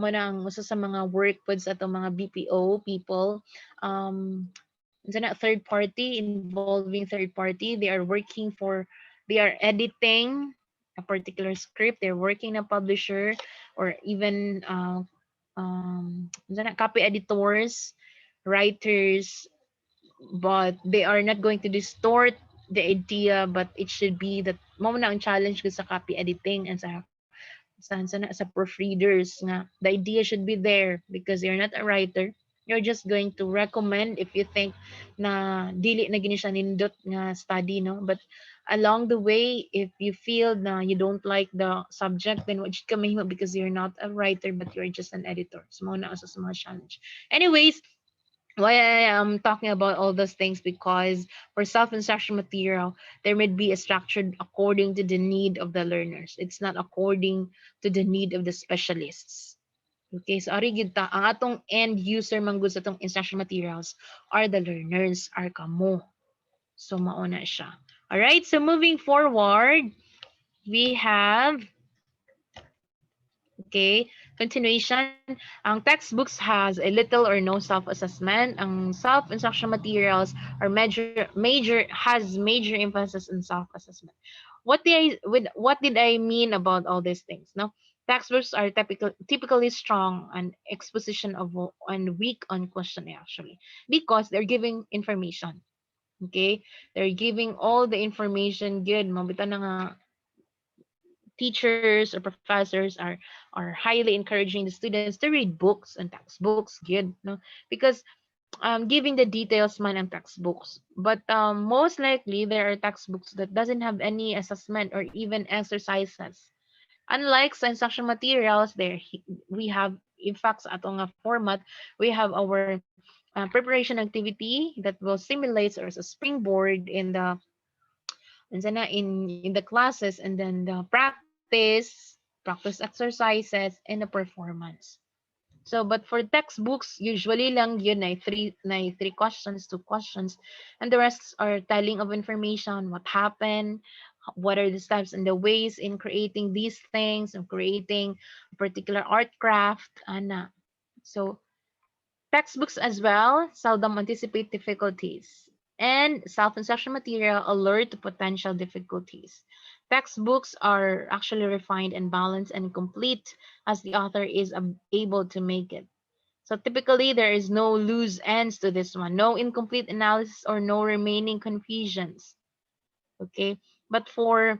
nang usa sa mga work pod sa atong mga BPO people, it's not third party, involving third party. They are working for, they are editing a particular script. They're working a publisher or even it's not copy editors, writers, but they are not going to distort the idea. But it should be that mo na ang challenge ko sa copy editing and sa proofreaders nga the idea should be there because you're not a writer. You're just going to recommend if you think na dili na gini siya nindot nga study, no, but along the way if you feel na you don't like the subject, then what ka mahimo because you're not a writer but you're just an editor. So mo na sa mga challenge. Anyways, why I am talking about all those things, because for self-instruction material, there may be a structure according to the need of the learners. It's not according to the need of the specialists. Okay, so ari gid ta ang atong end user manggod sa atong instruction materials are the learners, are kamo. So mauna siya. All right, so moving forward, we have, okay, continuation. Ang textbooks has a little or no self-assessment. Ang self-instruction materials are has major emphasis on self-assessment. What did I mean about all these things? No, textbooks are typically strong on exposition of and weak on questioning, actually, because they're giving information. Okay, they're giving all the information. Good, mabita na nga teachers or professors are highly encouraging the students to read books and textbooks, good, no, because giving the details man ang textbooks. But most likely there are textbooks that doesn't have any assessment or even exercises. Unlike sa instruction materials, we have, in fact, sa atong nga format, we have our preparation activity that will simulate or as a springboard in the in the classes, and then the practice exercises, and the performance. So, but for textbooks, usually lang yun na three questions, two questions, and the rest are telling of information, what happened, what are the steps and the ways in creating these things, and creating a particular art craft, ana. So, textbooks as well seldom anticipate difficulties, and self-instruction material alert to potential difficulties. Textbooks are actually refined and balanced and complete as the author is able to make it. So typically, there is no loose ends to this one, no incomplete analysis or no remaining confusions. Okay, but for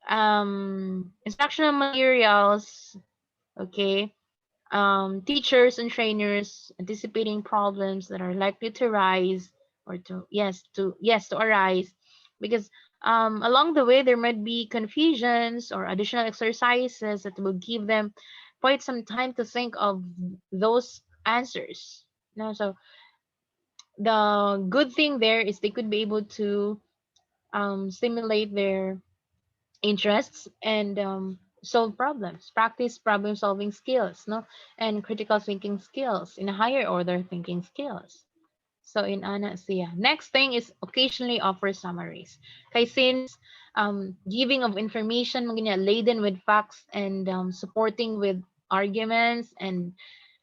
instructional materials, okay, teachers and trainers anticipating problems that are likely to rise or to arise, because along the way there might be confusions or additional exercises that will give them quite some time to think of those answers. No, so the good thing there is they could be able to stimulate their interests and solve problems, practice problem solving skills, no, and critical thinking skills in a higher order thinking skills. So in ana siya. Next thing is occasionally offer summaries. Kay since giving of information mga laden with facts and supporting with arguments and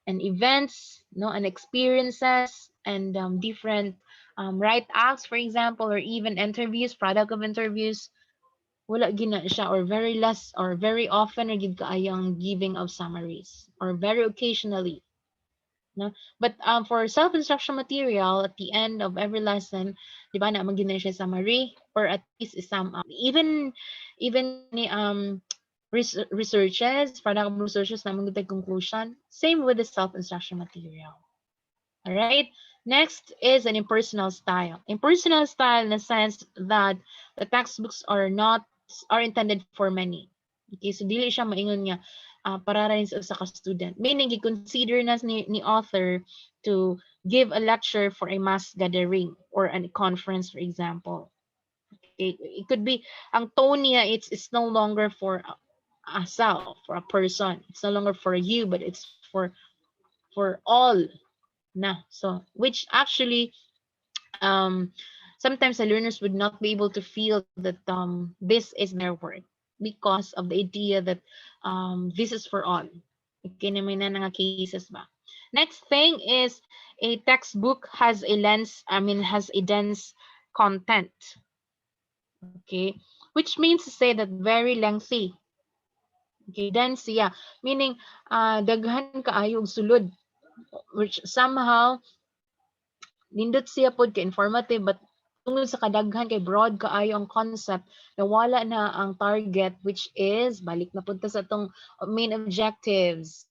events, no, and experiences and different right acts, for example, or even interviews, product of interviews, wala gina siya or very less or very often na gid kaayang giving of summaries or very occasionally. No? But for self-instruction material, at the end of every lesson, di ba, na magina siya summary or at least is sum up. Even kani researches, product researches na magutay conclusion. Same with the self-instruction material. All right. Next is an impersonal style. Impersonal style in the sense that the textbooks are intended for many. Okay, so dili siya maingon nga para rin sa usa ka student. Meaning i-consider na ni author to give a lecture for a mass gathering or a conference, for example. Okay, it could be ang tone niya it's no longer for a self, for a person. It's no longer for you, but it's for all na. So which actually sometimes the learners would not be able to feel that this is their work because of the idea that this is for all. Okay, na may na nga cases ba. Next thing is a textbook has a has a dense content. Okay, which means to say that very lengthy. Okay, dense, yeah, meaning daghan kaayo og sulod, which somehow nindot siya pod ka informative but tungod sa kadaghan kay broad kaayo ang concept na wala na ang target, which is balik na punta sa atong main objectives.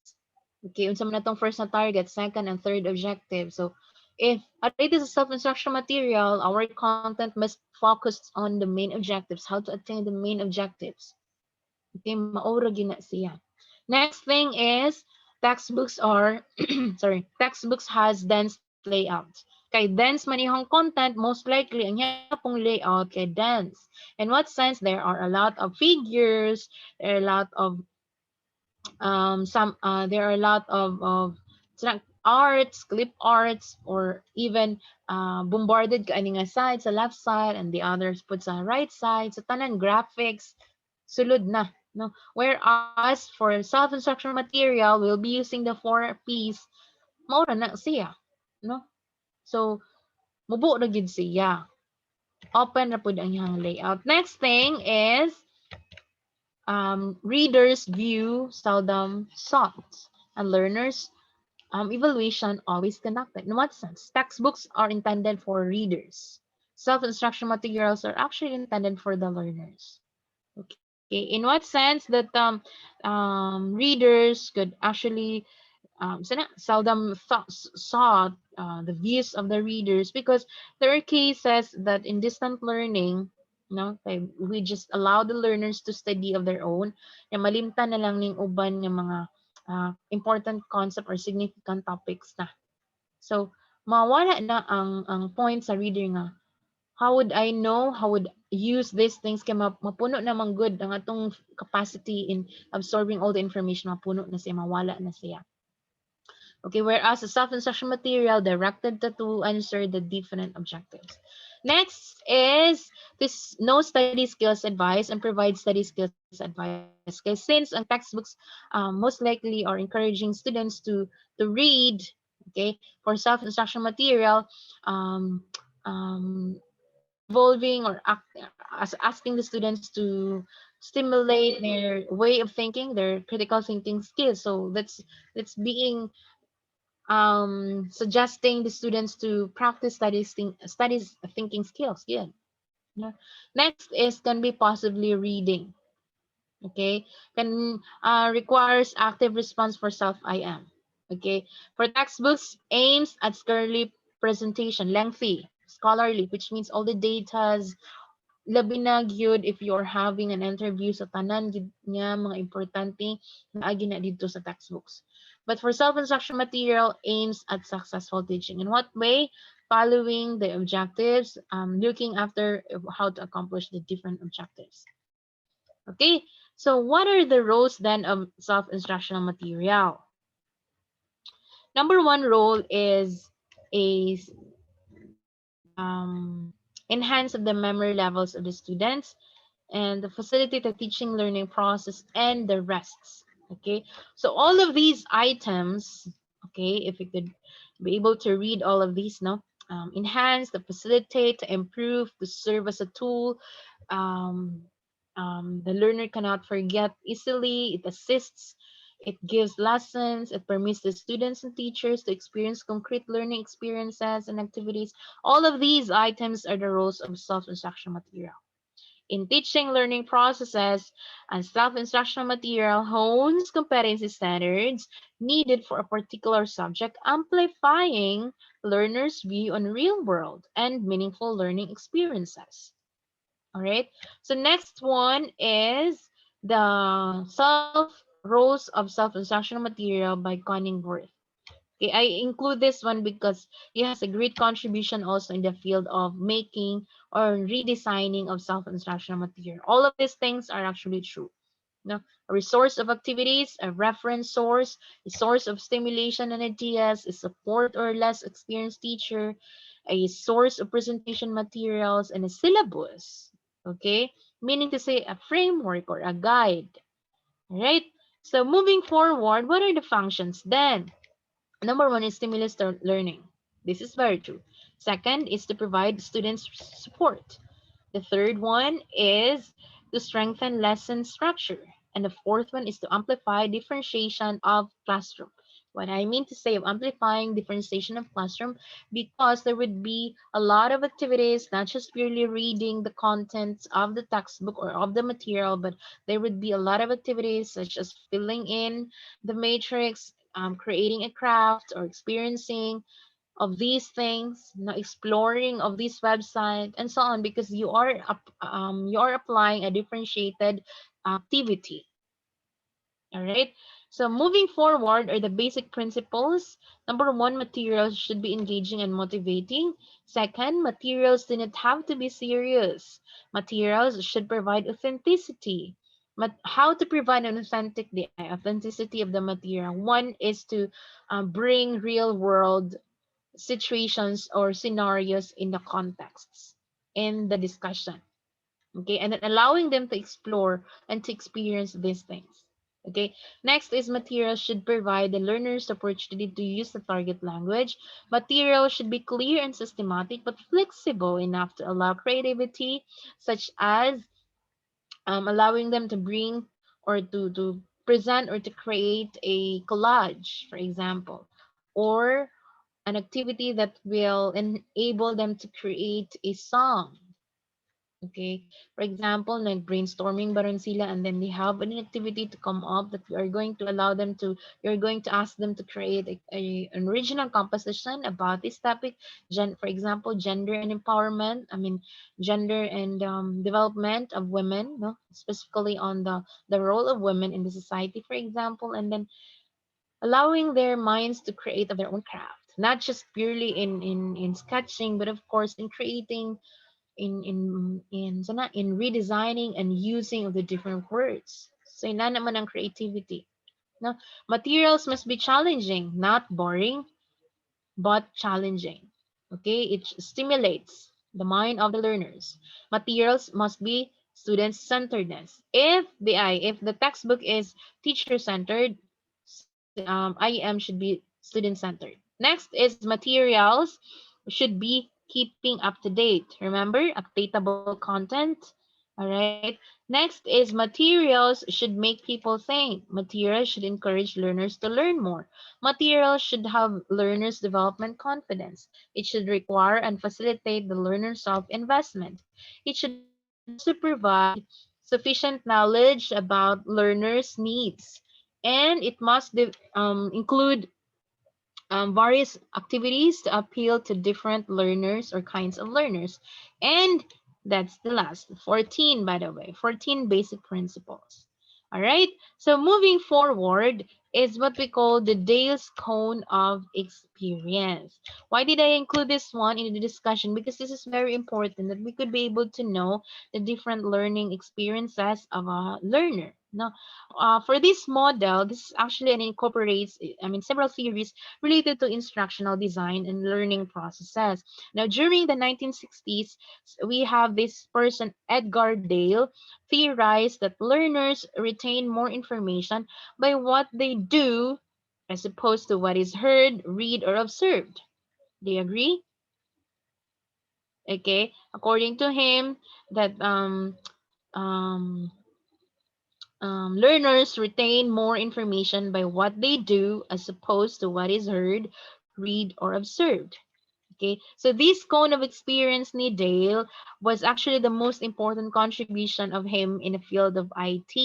Okay, unsa man atong first na target, second and third objective. So if it is a self-instruction material, our content must focus on the main objectives, how to attain the main objectives. Okay, maura gina siya. Next thing is textbooks are textbooks has dense layout. Kay dense man ihong content, most likely ang iya pong layout kay dense. In what sense? There are a lot of figures, there are a lot of there are a lot of arts, clip arts, or even bombarded ka ani nga side sa left side and the others put sa right side. So tanan graphics sulod na, no? Whereas for self-instruction material, we'll be using the four P's. Maura na siya, no? So mubo na gid siya. Open na pud ang iyang layout. Next thing is readers view seldom sought and learners evaluation always conducted. In what sense? Textbooks are intended for readers. Self-instruction materials are actually intended for the learners. Okay, in what sense that readers could actually seldom saw the views of the readers because there are cases that in distant learning, no, we just allow the learners to study of their own, na malimtan na lang ning uban ng mga important concept or significant topics na. So, mawala na ang point sa reader nga, how would I know, how would use these things kay mapuno naman good ang atong capacity in absorbing all the information, mapuno na siya, mawala na siya. Okay, whereas the self-instruction material directed to answer the different objectives. Next is this no study skills advice and provide study skills advice. Because since ang textbooks most likely are encouraging students to read, okay, for self-instruction material, um, um, involving or asking the students to stimulate their way of thinking, their critical thinking skills. So that's being suggesting the students to practice studies thinking skills. Yeah. Yeah. Next is can be possibly reading. Okay, can requires active response for self IM. Okay, for textbooks aims at scholarly presentation, lengthy, scholarly, which means all the datas labi na gyud if you're having an interview sa tanan gid nga mga importante na agi na dito sa textbooks. But for self-instruction material aims at successful teaching. In what way? Following the objectives, looking after how to accomplish the different objectives. Okay, so what are the roles then of self-instructional material? Number one role is a enhance of the memory levels of the students and the facilitate the teaching learning process and the rests. Okay, so all of these items, okay, if we could be able to read all of these, no, enhance, to facilitate, to improve, to serve as a tool. um, the learner cannot forget easily. It assists It gives lessons. It permits the students and teachers to experience concrete learning experiences and activities. All of these items are the roles of self-instructional material. In teaching learning processes, and self-instructional material hones competency standards needed for a particular subject, amplifying learners' view on real-world and meaningful learning experiences. All right. So next one is the self roles of self-instructional material by Conningworth. Okay, I include this one because he has a great contribution also in the field of making or redesigning of self-instructional material. All of these things are actually true. No, a resource of activities, a reference source, a source of stimulation and ideas, a support or less experienced teacher, a source of presentation materials, and a syllabus. Okay, meaning to say a framework or a guide. Right. So moving forward, what are the functions then? Number one is stimulus learning. This is very true. Second is to provide students support. The third one is to strengthen lesson structure. And the fourth one is to amplify differentiation of classroom. What I mean to say of amplifying differentiation of classroom, because there would be a lot of activities, not just purely reading the contents of the textbook or of the material, but there would be a lot of activities such as filling in the matrix, creating a craft, or experiencing of these things, exploring of this website, and so on, because you are applying a differentiated activity. All right. So moving forward are the basic principles. Number one, materials should be engaging and motivating. Second, materials do not have to be serious. Materials should provide authenticity. How to provide an authenticity of the material? One is to bring real world situations or scenarios in the contexts in the discussion. Okay, and then allowing them to explore and to experience these things. Okay, next is materials should provide the learners the opportunity to use the target language. Materials should be clear and systematic but flexible enough to allow creativity, such as allowing them to bring or to present or to create a collage, for example, or an activity that will enable them to create a song. Okay, for example, like brainstorming baron sila, and then they have an activity to come up that we are going to allow them to, you're going to ask them to create an original composition about this topic. For example, gender and empowerment, I mean, gender and development of women, no? Specifically on the role of women in the society, for example, and then allowing their minds to create of their own craft, not just purely in sketching, but of course in creating, in redesigning and using of the different words. So ina naman ang creativity. No, materials must be challenging, not boring, but challenging. Okay, it stimulates the mind of the learners. Materials must be student centeredness. If the textbook is teacher centered, IEM should be student centered. Next is materials should be keeping up to date. Remember, updatable content. All right. Next is materials should make people think. Materials should encourage learners to learn more. Materials should have learners' development confidence. It should require and facilitate the learner's self-investment. It should also provide sufficient knowledge about learners' needs. And it must include various activities to appeal to different learners or kinds of learners. And that's the last 14, by the way, 14 basic principles. All right, so moving forward is what we call the Dale's Cone of Experience. Why did I include this one in the discussion? Because this is very important that we could be able to know the different learning experiences of a learner. Now, for this model, this is actually an incorporates, I mean, several theories related to instructional design and learning processes. Now, during the 1960s, we have this person, Edgar Dale, theorized that learners retain more information by what they do as opposed to what is heard, read, or observed. Do you agree? Okay, according to him, that um learners retain more information by what they do as opposed to what is heard, read, or observed. Okay, so this cone of experience ni Dale was actually the most important contribution of him in the field of IT.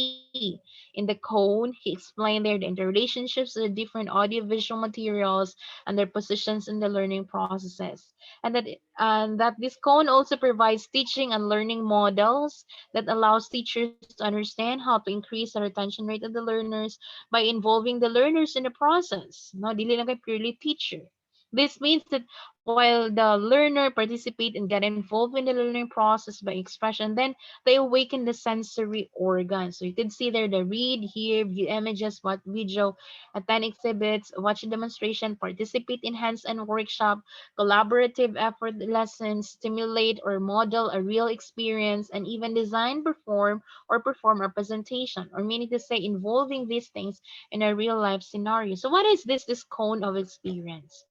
In the cone, he explained there the interrelationships of the different audiovisual materials and their positions in the learning processes. And that this cone also provides teaching and learning models that allows teachers to understand how to increase the retention rate of the learners by involving the learners in the process. No, dili lang kay purely teacher. This means that while the learner participate and get involved in the learning process by expression, then they awaken the sensory organs. So you can see there the read, hear, view images, watch video, attend exhibits, watch a demonstration, participate in hands-on workshop, collaborative effort lessons, stimulate or model a real experience, and even design, perform a presentation, or meaning to say involving these things in a real life scenario. So what is this cone of experience?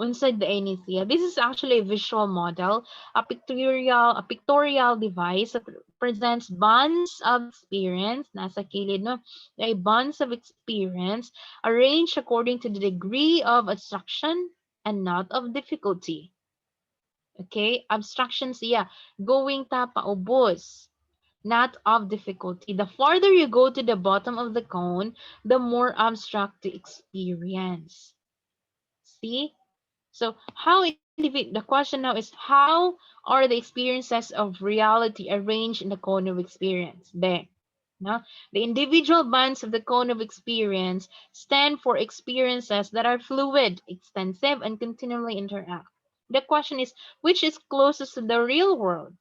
Inside the Anesthesia. This is actually a visual model, a pictorial device that presents bonds of experience, nasa kilid, no? A bonds of experience arranged according to the degree of abstraction and not of difficulty. Okay? Abstractions, yeah. Going ta paubos, not of difficulty. The farther you go to the bottom of the cone, the more abstract the experience. See? So the question now is how are the experiences of reality arranged in the cone of experience? There. No? The individual bands of the cone of experience stand for experiences that are fluid, extensive, and continually interact. The question is, which is closest to the real world?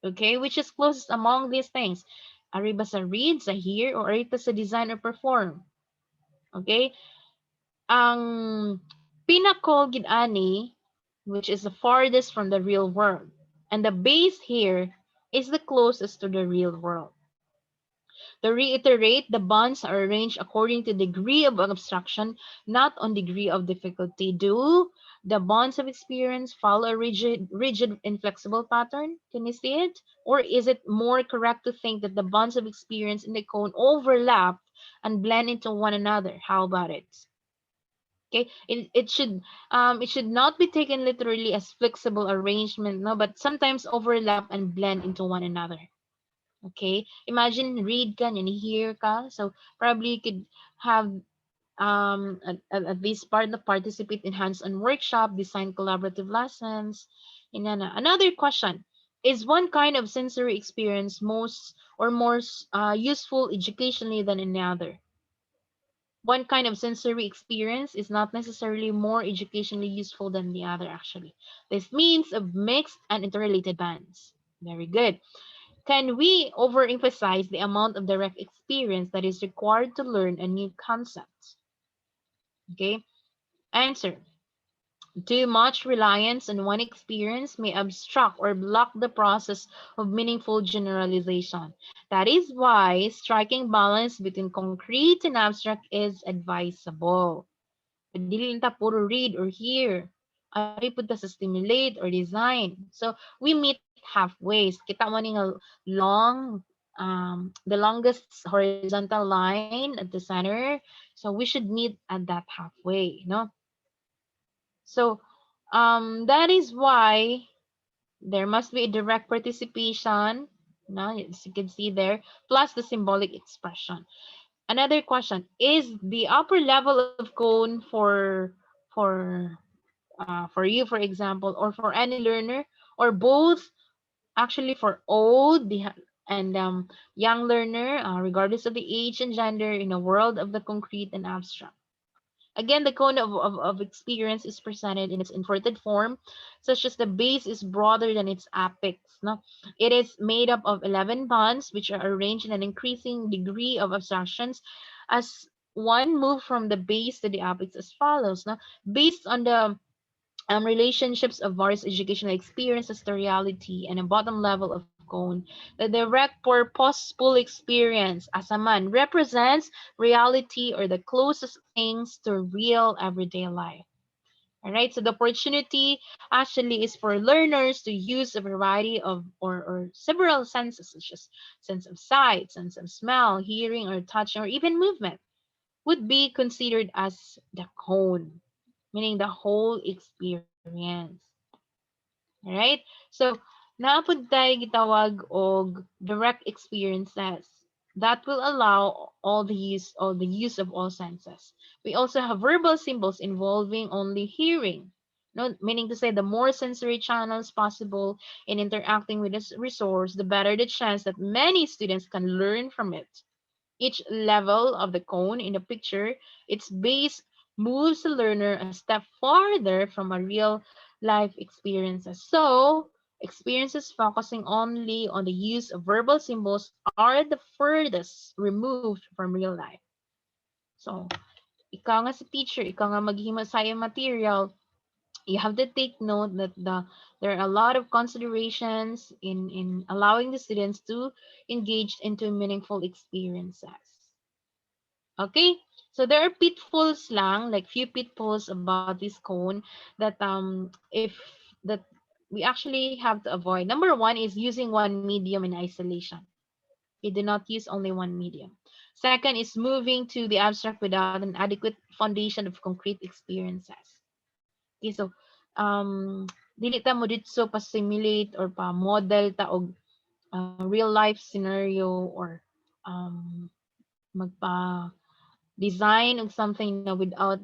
Okay, which is closest among these things? Ari ba sa read, sa hear, or ari ta sa design or perform? Okay, ang pinnacle gid ani, which is the farthest from the real world, and the base here is the closest to the real world. To reiterate, the bonds are arranged according to degree of abstraction, not on degree of difficulty. Do the bonds of experience follow a rigid, inflexible pattern? Can you see it? Or is it more correct to think that the bonds of experience in the cone overlap and blend into one another? How about it? Okay, it should not be taken literally as flexible arrangement, no, but sometimes overlap and blend into one another. Okay, imagine read ka and hear ka, so probably you could have at this part the participate in hands-on workshop, design collaborative lessons. And then another question: is one kind of sensory experience most or more useful educationally than another? One kind of sensory experience is not necessarily more educationally useful than the other, actually. This means of mixed and interrelated bands. Very good. Can we overemphasize the amount of direct experience that is required to learn a new concept? Okay. Answer. Too much reliance on one experience may obstruct or block the process of meaningful generalization. That is why striking balance between concrete and abstract is advisable. Dili lang ta puro read or hear. Ari pud ta sa stimulate or design. So we meet halfway. Kita mo ning the longest horizontal line at the center. So we should meet at that halfway, no? So that is why there must be a direct participation, no, as you can see there, plus the symbolic expression. Another question: is the upper level of cone for for you, for example, or for any learner, or both, actually for old and young learner, regardless of the age and gender, in a world of the concrete and abstract? Again, the cone of experience is presented in its inverted form, such as the base is broader than its apex. No? It is made up of 11 bonds, which are arranged in an increasing degree of abstractions as one move from the base to the apex as follows. No? Based on the relationships of various educational experiences to reality, and a bottom level of cone. The direct purposeful experience as a man represents reality or the closest things to real everyday life. All right, so the opportunity actually is for learners to use a variety of or several senses, such as sense of sight, sense of smell, hearing, or touch, or even movement, would be considered as the cone, meaning the whole experience. Right? So, naapod tayo gitawag og direct experiences that will allow all the use of all senses. We also have verbal symbols involving only hearing. No, meaning to say the more sensory channels possible in interacting with this resource, the better the chance that many students can learn from it. Each level of the cone in the picture, its base moves the learner a step farther from a real life experiences. So, experiences focusing only on the use of verbal symbols are the furthest removed from real life. So, ikaw nga sa teacher, ikaw nga maghimo sa iyong material, you have to take note that there are a lot of considerations in allowing the students to engage into meaningful experiences. Okay, so there are pitfalls lang, like few pitfalls about this cone that if that we actually have to avoid. Number one is using one medium in isolation. You do not use only one medium. Second is moving to the abstract without an adequate foundation of concrete experiences. Okay, so dili ta mo dito pa simulate or pa model ta og real life scenario or magpa design of something na without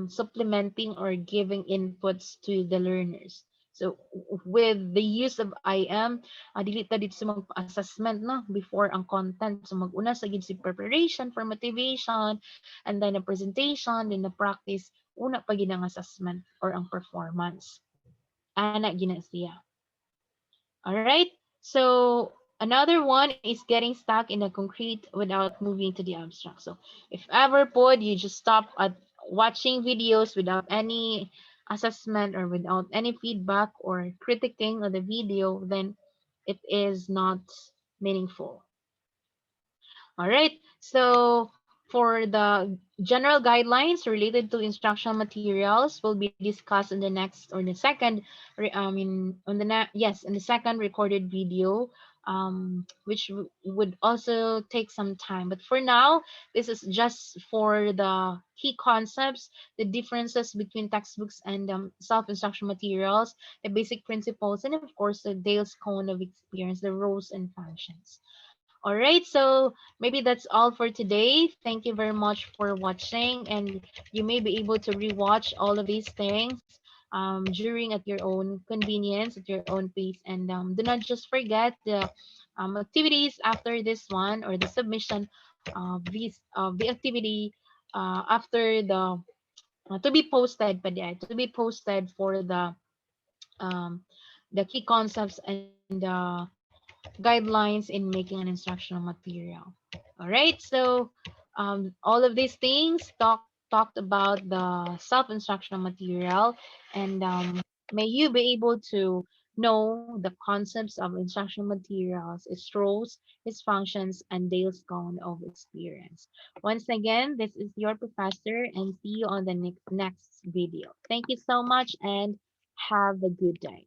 supplementing or giving inputs to the learners. So with the use of IM, dili ta dito sa mag-assessment no before ang content. So mag-una sa gid si preparation for motivation and then a presentation, then the practice, una pa gid ang assessment or ang performance. Ana gina siya. All right. So another one is getting stuck in the concrete without moving to the abstract. So if ever pod you just stop at watching videos without any assessment or without any feedback or critiquing of the video, then it is not meaningful. All right. So for the general guidelines related to instructional materials will be discussed in the next or the second, on the yes, in the second recorded video, which would also take some time. But for now, this is just for the key concepts, the differences between textbooks and self-instructional materials, the basic principles, and of course the Dale's cone of experience, the roles and functions. All right, so maybe that's all for today. Thank you very much for watching, and you may be able to rewatch all of these things during at your own convenience, at your own pace, and do not just forget the activities after this one or the submission of the activity after the to be posted, to be posted for um, the key concepts and guidelines in making an instructional material. All right, so all of these things talked about the self-instructional material, and may you be able to know the concepts of instructional materials, its roles, its functions, and Dale's cone of experience. Once again, this is your professor, and see you on the next video. Thank you so much, and have a good day.